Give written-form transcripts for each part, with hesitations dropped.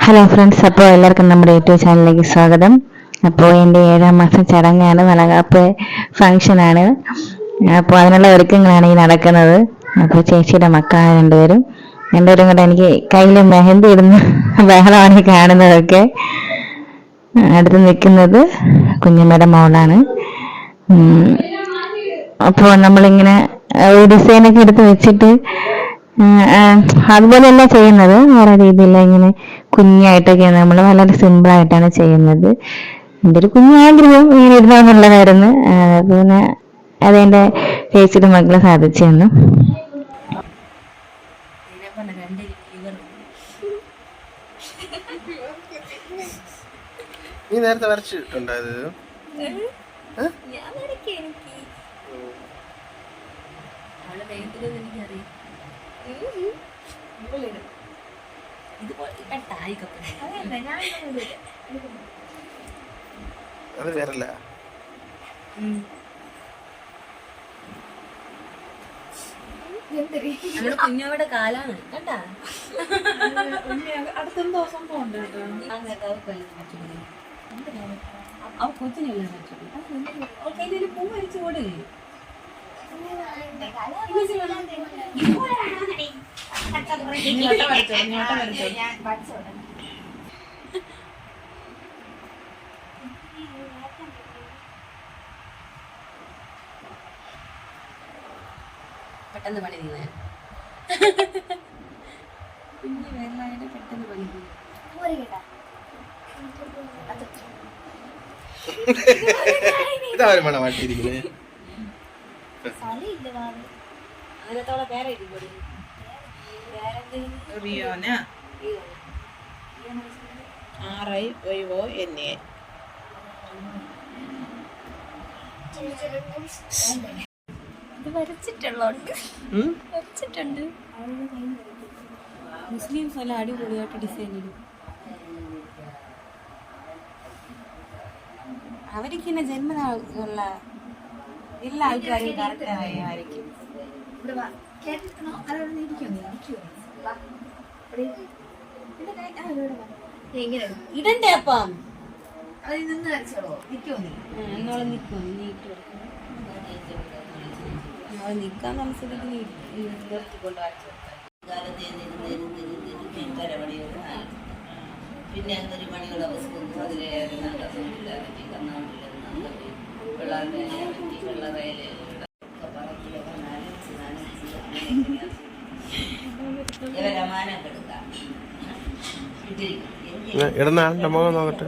Hello friends, അപ്പോൾ എല്ലാവർക്കും നമ്മുടെ യൂട്യൂബ് ചാനലിലേക്ക് സ്വാഗതം. അപ്പോൾ എൻ്റെ 7ാം മാസം ചടങ്ങാണ്, വളകാപ്പ് ഫംഗ്ഷനാണ്. അപ്പോൾ അതിനുള്ള ഒരുക്കങ്ങളാണ് ഈ നടക്കുന്നത്. അപ്പോൾ ചേച്ചിയുടെ മക്കളാണ് രണ്ടുപേരും കൂടെ എനിക്ക് കയ്യിൽ മെഹന്തി ഇടുന്ന ബഹളമാണ് ഈ കാണുന്നതൊക്കെ. അടുത്ത് നിൽക്കുന്നത് കുഞ്ഞമ്മയുടെ മോളാണ്. അപ്പോൾ നമ്മളിങ്ങനെ ഡിസൈനൊക്കെ എടുത്ത് വെച്ചിട്ട് അതുപോലെയല്ല ചെയ്യുന്നത്, വേറെ രീതിയില്ല. ഇങ്ങനെ കുഞ്ഞായിട്ടൊക്കെയാണ് നമ്മൾ വളരെ സിമ്പിളായിട്ടാണ് ചെയ്യുന്നത്. എൻ്റെ ഒരു കുഞ്ഞാഗ്രഹം ഇങ്ങനെ ഇരുന്നാന്നുള്ളതായിരുന്നു. പിന്നെ അതെൻ്റെ ചേച്ചിയുടെ മക്കളെ സാധിച്ചു തന്നു. നീ നേരത്തെ വരച്ചിട്ടുണ്ടായത്? അത് വേറല്ല. നമ്മുടെ കുഞ്ഞോടെ കാലാണ് കേട്ടാ. അടുത്ത ദിവസം പോകണ്ട അവ കൊച്ചിനെല്ലാം കയ്യിൽ പൂ വരച്ചു കൂടെ. പെട്ടെന്ന് പണി നീ കുഞ്ഞ് വേലായിട്ട് പെട്ടെന്ന് പണി അതിനത്തോടെ പേരെ റിയോന RIONA. ഇത് വരച്ചിട്ടുണ്ട്. മുസ്ലിംസ് എല്ലാം അടിപൊളിയായിട്ട് ഡിസൈൻ ചെയ്യും. അവർക്ക് തന്നെ ജന്മനാളുള്ള എല്ലാ ആൾക്കാരും കറക്റ്റായിരിക്കും. ഇടണ്ടേ അപ്പം എന്നോളം നിൽക്കുമോ? നീ നിൽക്കാൻ മനസ്സിലേക്ക് നിർത്തിക്കൊണ്ട് പിന്നെ എന്തൊരു മണിയുടെ ഇടുന്ന ആളുടെ മുഖം നോക്കട്ടെ.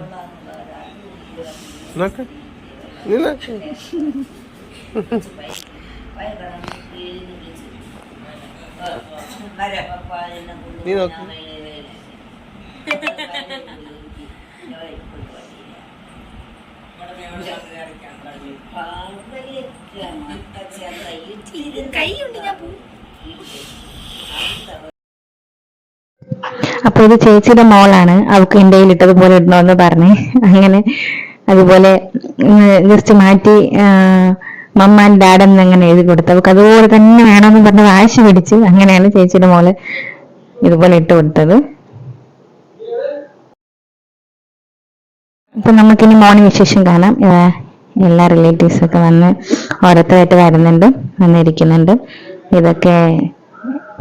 നീ നോക്ക്. അപ്പൊ ഇത് ചേച്ചിയുടെ മോളാണ്, അവൾക്ക് എൻ്റെ കയ്യിൽ ഇട്ടതുപോലെ ഇടണമെന്ന് പറഞ്ഞ് അങ്ങനെ അതുപോലെ ജസ്റ്റ് മാറ്റി മമ്മ ആൻഡ് ഡാഡ് എന്ന് അങ്ങനെ എഴുതി കൊടുത്തു. അവൾക്ക് അതുപോലെ തന്നെ വേണമെന്ന് പറഞ്ഞ് വാശി പിടിച്ച് അങ്ങനെയാണ് ചേച്ചിയുടെ മോള് ഇതുപോലെ ഇട്ട് കൊടുത്തത്. അപ്പൊ നമുക്കിനി മോർണിംഗ് വിശേഷം കാണാം. എല്ലാ റിലേറ്റീവ്സൊക്കെ വന്ന് ഓരോരുത്തരായിട്ട് വന്നിരിക്കുന്നുണ്ട്. ഇതൊക്കെ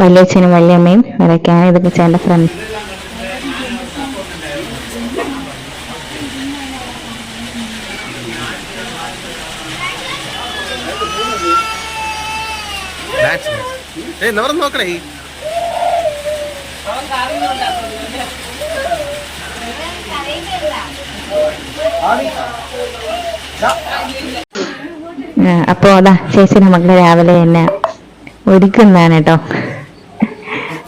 വലിയച്ഛനും വലിയമ്മയും ഇവരൊക്കെയാണ്. ഇതൊക്കെ ചേട്ടൻ്റെ ഫ്രണ്ട്സ്. നോക്കണേ. അപ്പൊ അതാ ചേച്ചിയുടെ മക്കളെ രാവിലെ തന്നെ ഒരുക്കുന്നതാണ് കേട്ടോ,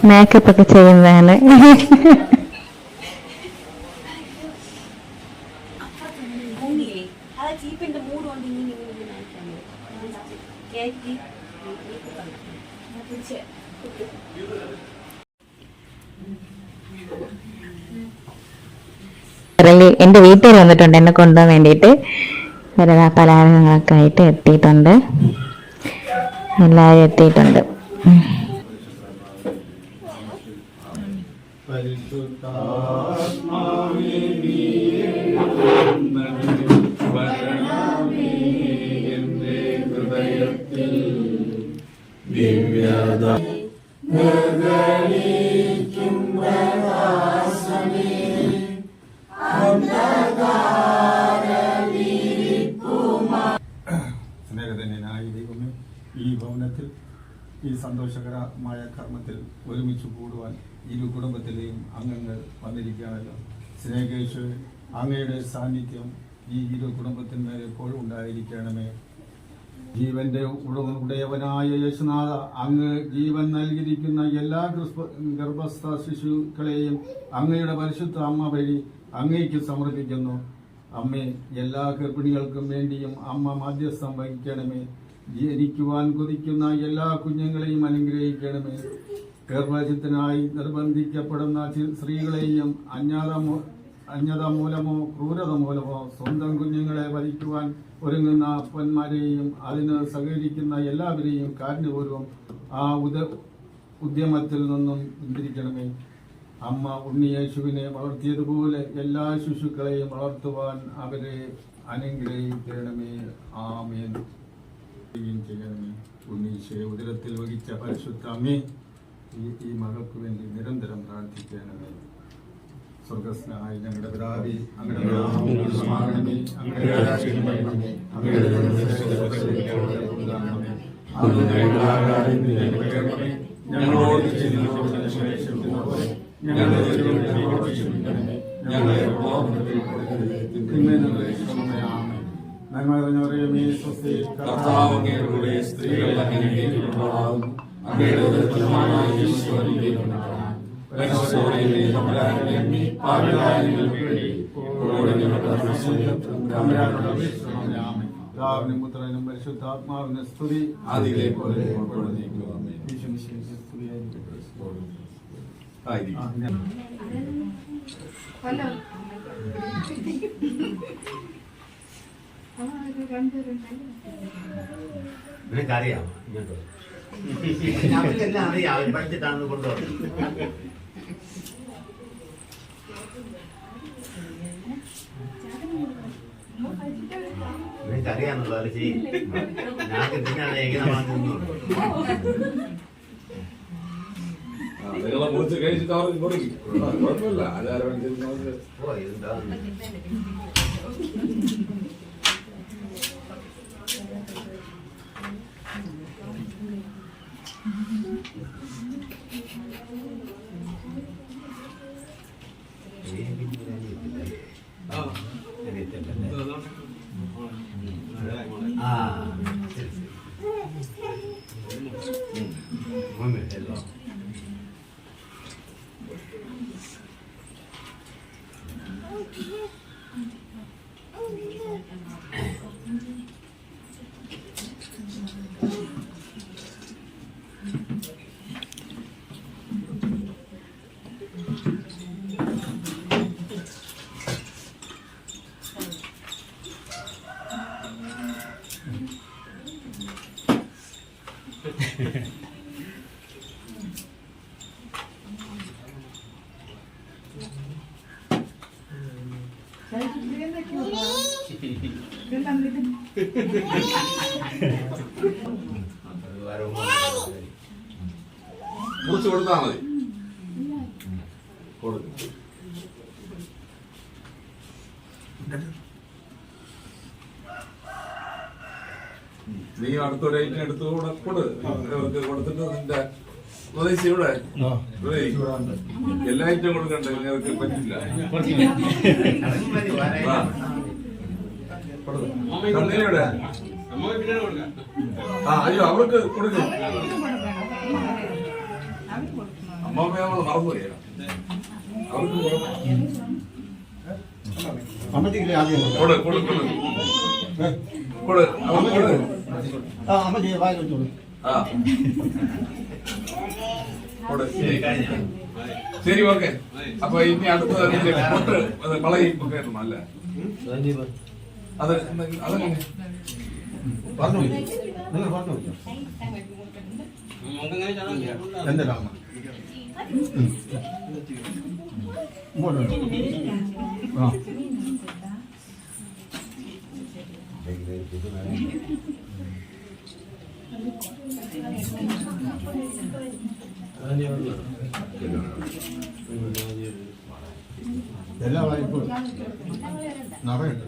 മേക്കപ്പ് ഒക്കെ ചെയ്യുന്നതാണ്. എന്റെ വീട്ടിൽ വന്നിട്ടുണ്ട് എന്നെ കൊണ്ടുപോകാൻ വേണ്ടിയിട്ട്. പലഹാരങ്ങളൊക്കെ ആയിട്ട് എത്തിയിട്ടുണ്ട്, എല്ലാവരും എത്തിയിട്ടുണ്ട്. പരിശുദ്ധാത്മാവേ വരണമേ എന്റെ ഹൃദയത്തിൽ ദിവ്യത സ്നേഹധന്യനായ ദൈവമേ, ഈ ഭവനത്തിൽ ഈ സന്തോഷകരമായ കർമ്മത്തിൽ ഒരുമിച്ച് കൂടുവാൻ ഇരു കുടുംബത്തിലെയും അംഗങ്ങൾ വന്നിരിക്കുകയാണല്ലോ. സ്നേഹേശ്വര അങ്ങയുടെ സാന്നിധ്യം ഈ ഇരു കുടുംബത്തിന്മേൽ എപ്പോഴും ഉണ്ടായിരിക്കണമേ. ജീവന്റെ ഉടയവനായ യേശുനാഥ, അങ്ങ് ജീവൻ നൽകിയിരിക്കുന്ന എല്ലാ ഗർഭസ്ഥ ശിശുക്കളെയും അങ്ങയുടെ പരിശുദ്ധ അമ്മ വഴി അങ്ങേക്ക് സമർപ്പിക്കുന്നു. അമ്മേ, എല്ലാ ഗർഭിണികൾക്കും വേണ്ടിയും അമ്മ മധ്യസ്ഥം വഹിക്കണമേ. ജനിക്കുവാൻ കൊതിക്കുന്ന എല്ലാ കുഞ്ഞുങ്ങളെയും അനുഗ്രഹിക്കണമേ. ഗർഭചിത്തനായി നിർബന്ധിക്കപ്പെടുന്ന സ്ത്രീകളെയും അജ്ഞത മൂലമോ ക്രൂരത മൂലമോ സ്വന്തം കുഞ്ഞുങ്ങളെ വധിക്കുവാൻ ഒരുങ്ങുന്ന അപ്പന്മാരെയും അതിന് സഹകരിക്കുന്ന എല്ലാവരെയും കാരുണ്യപൂർവ്വം ആ ഉദ്യമത്തിൽ നിന്നും പിന്തിരിക്കണമേ. അമ്മ ഉണ്ണിയേശുവിനെ വളർത്തിയതുപോലെ എല്ലാ ശിശുക്കളെയും വളർത്തുവാൻ അവരെ അനുഗ്രഹിക്കണമേ. ആമേൻ. ചെയ്യണമേ. ഉണ്ണീശയെ ഉദരത്തിൽ വഹിച്ച പരിശുദ്ധ അമ്മേ, ഈ മകൾക്ക് വേണ്ടി നിരന്തരം പ്രാർത്ഥിക്കണമേ. സ്വർഗസ്നായ ഞങ്ങളുടെ പിതാവേ, അങ്ങയുടെ നാമം പൂജിതമാകണമേ. അങ്ങയുടെ രാജ്യം വരണമേ. അങ്ങയുടെ ഞങ്ങളോട് സ്ത്രീകൾ പുത്രനും പരിശുദ്ധാത്മാവിന്റെ സ്തുതി അതിലെ പോലെ നിനക്കറിയാം, അവർക്കെല്ലാം അറിയാം. അവർ പഠിച്ചിട്ടാണെന്ന് കൊണ്ടുവന്നത്. നിനക്കറിയാന്നുള്ളത് അത് ചെയ്യും. ഞങ്ങൾക്ക് തിന്നാണ് എങ്ങനെ വാങ്ങുന്നു. നിങ്ങളെ മുറിച്ച് കഴിച്ചിട്ട് അവർക്ക് കൊടുക്കും. കുഴപ്പമില്ല, ആചാരം ഓ ഇതെന്താ മുറിച്ച് കൊടുത്താൽ മതി. കൊടുക്കും. നീ അടുത്തൊരു ഐറ്റം എടുത്ത് കൊടുത്തിട്ട് നിന്റെ പ്രദേശം ഇവിടെ എല്ലാ ഐറ്റം കൊടുക്കണ്ടേ? നിങ്ങൾക്ക് പറ്റില്ല. കണ്ണിനെവിടെ? അയ്യോ, അവർക്ക് കൊടുക്കും. അമ്മമ്മ നമ്മൾ മറന്നുപോയി. അവർക്ക് ശരി, ഓക്കെ. അപ്പൊ ഇനി അടുത്ത വളയും ഒക്കെ അല്ല അത് അതെങ്ങനെ പറഞ്ഞു നിങ്ങൾ പറഞ്ഞു എന്താ എല്ലാ വായ്പ നിറയുണ്ട്.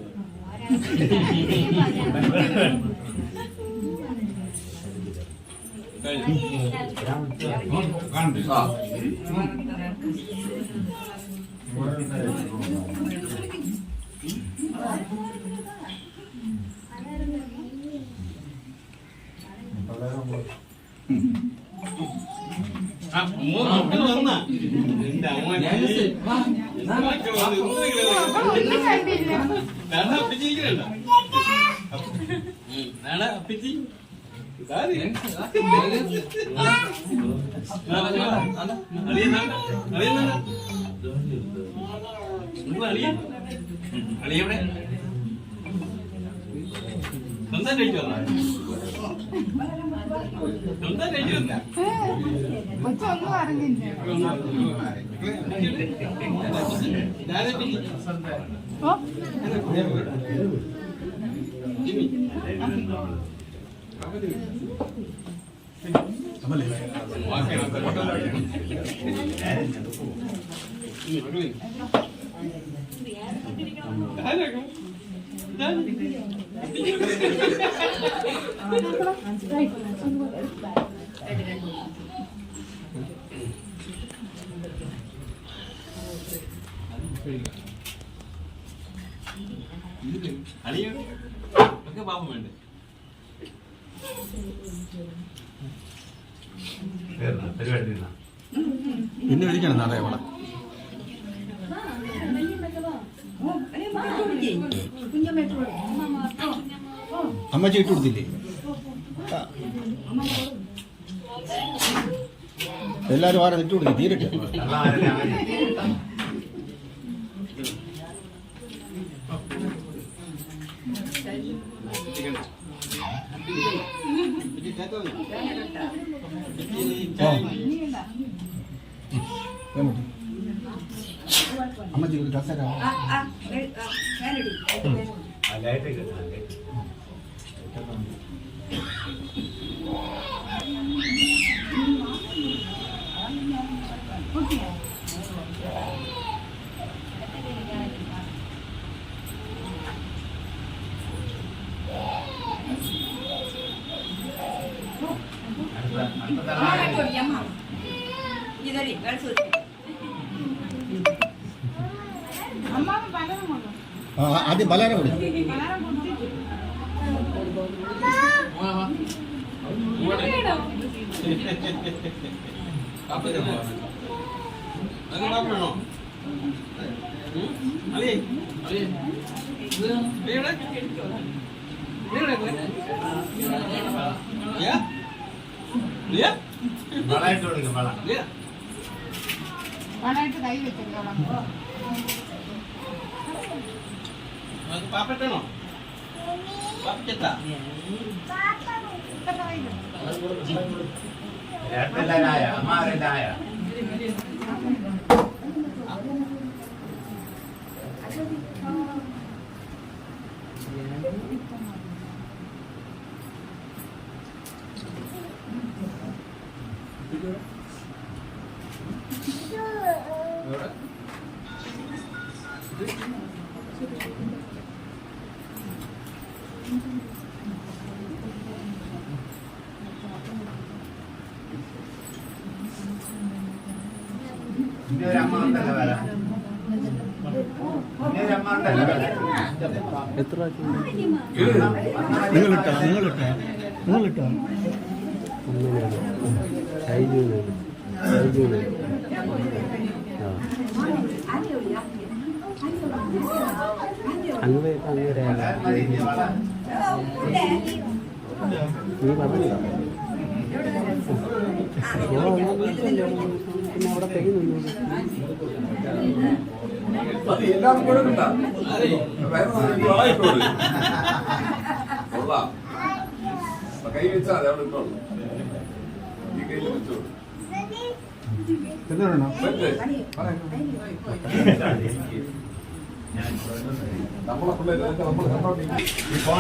പിന്നെ വിളിക്കണം നാളെ അവിടെ അമ്മച്ചി ഇട്ട് കൊടുത്തില്ലേ? എല്ലാരും ആരെ ഇട്ട് കൊടുത്തു തീരട്ടെ. അമ്മച്ചി ഒരു കസര ആദ്യം ബലാരം കൂടി കൈ വെച്ചോളാം. പാപ്പറ്റണോ? പാപ്പറ്റ അമ്മാരെല്ലായ നിങ്ങളിട്ടോ എല്ലാം കൊടുക്കണ്ട കൈ വെച്ചാൽ അവിടെ ഇട്ടോളൂ ഈ കയ്യിൽ വെച്ചോളൂ എന്താണ് നമ്മളെ പിള്ളേർ നമ്മൾ കണ്ടോണ്ടിരിക്കും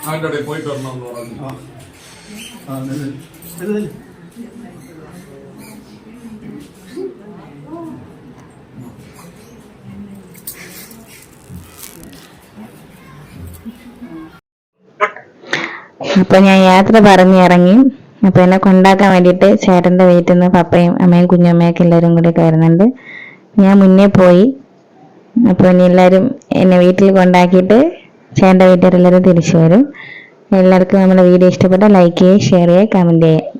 അതിൻ്റെ ഇടയിൽ പോയിട്ട് വരണം എന്ന് പറഞ്ഞു. അപ്പൊ ഞാൻ യാത്ര പറഞ്ഞിറങ്ങി. അപ്പൊ എന്നെ കൊണ്ടാക്കാൻ വേണ്ടിയിട്ട് ചേട്ടന്റെ വീട്ടിൽ നിന്ന് പപ്പയും അമ്മയും കുഞ്ഞമ്മയൊക്കെ എല്ലാവരും കൂടി ഒക്കെ വരുന്നുണ്ട്. ഞാൻ മുന്നേ പോയി. അപ്പൊ ഇനി എല്ലാവരും എന്നെ വീട്ടിൽ കൊണ്ടാക്കിയിട്ട് ചേട്ടന്റെ വീട്ടുകാരെല്ലാവരും തിരിച്ചു വരും. എല്ലാവർക്കും നമ്മുടെ വീഡിയോ ഇഷ്ടപ്പെട്ട ലൈക്ക് ചെയ്യുക, ഷെയർ ചെയ്യുക, കമന്റ് ചെയ്യുക.